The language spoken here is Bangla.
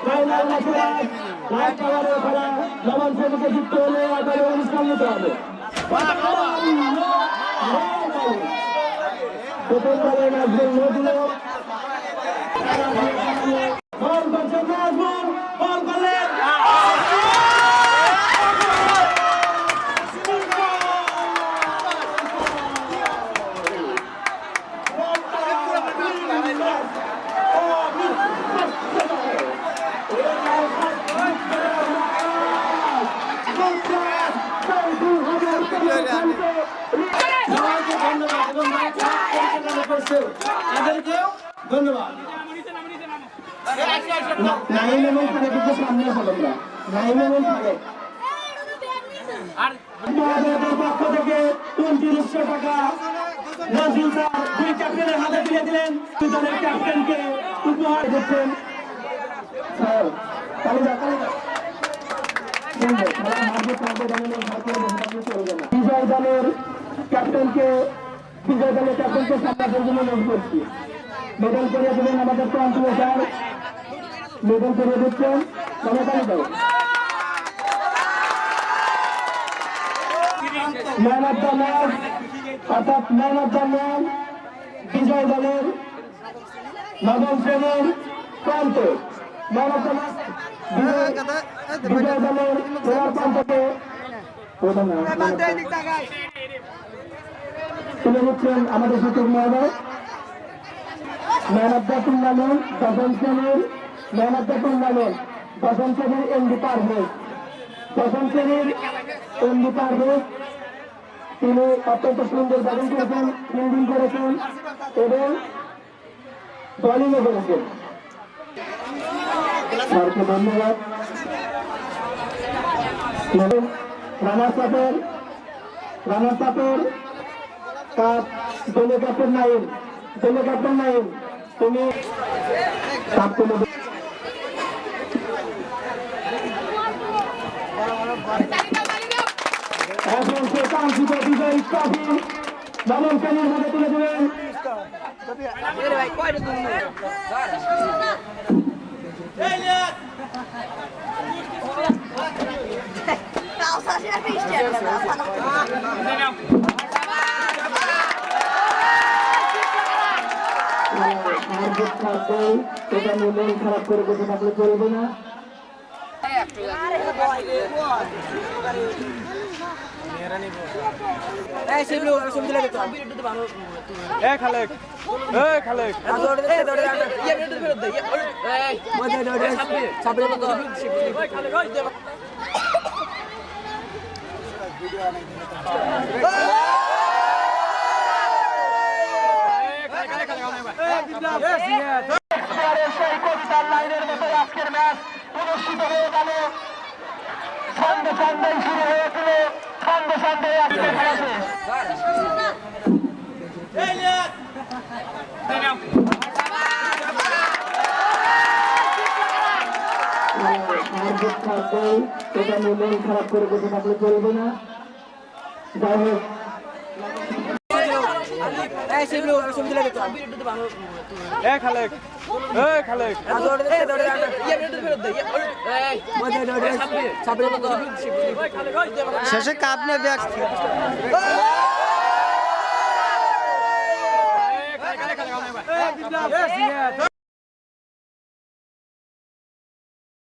ফাইনাল ম্যাচে লাস্ট ওভারে খেলা নবম শ্রেণীকে যুক্ত হলে এবারে অনুষ্ঠান নিতে হবে। প্রথম বলে নাজমুল নজরুল বল করছেন নাজমুল, বল করলেন ধন্যবাদ। নাইম এবং খালেক কিন্তু সামনে হলো না, নাইম এবং খালেক পক্ষ থেকে ২৯০০ টাকা নজরুল স্যার দুই ক্যাপ্টেনের হাতে তুলে দিলেন। দলের ক্যাপ্টেনকে উপহার দিচ্ছেন। বিজয় দলের ক্যাপ্টেনকে সামনে জন্য অনুরোধ করছি। মেডেল করিয়ে দেবেন আমাদের প্রান্তীয় স্যার, মেডেল করিয়ে দিচ্ছেন সমাধান দল। ম্যান অফ দ্য ম্যাচ অর্থাৎ ম্যান অফ দ্য ম্যান বিজয় দলের নবম শ্রেণীর প্রান্ত ম্যান অফ দ্য ম্যাচ বিজয় দলের খেলার প্রান্তকে তুলে দিচ্ছেন আমাদের সচিব মহোদয়। ম্যান অফ দ্য টুর্নামেন্ট দশম শ্রেণীর ম্যান অফ দ্য টুর্নামেন্ট দশম শ্রেণীর এমডি পারভেজ, দশম শ্রেণীর এমডি পারভেজ। তিনি অত্যন্ত সুন্দর ব্যাটিং করেছেন, ফিল্ডিং করেছেন এবং বোলিংও করেছেন। স্যারকে ধন্যবাদ। রানার্স আপের কাপ দলীয় ক্যাপ্টেন নাইম, তুমি কাপ তুলে এখন সে কাঙ্ক্ষিত বিজয়ী ট্রফি নবম শ্রেণীর হাতে তুলে দেবেন। এটা মন খারাপ করে বসে থাকলে চলবে না। সেই কবিতার লাইনের মতো আজকের ম্যাচ অনুষ্ঠিত হয়ে গেল। সন্ধ্যে সন্ধ্যায় শুরু হয়েছিল, সন্ধ্যে সন্ধ্যায় আজকে খেলা শেষ। এটা মন খারাপ করে বসে থাকলে চলবে না। যাই হোক শেষে কাপ নিয়ে ব্যাগ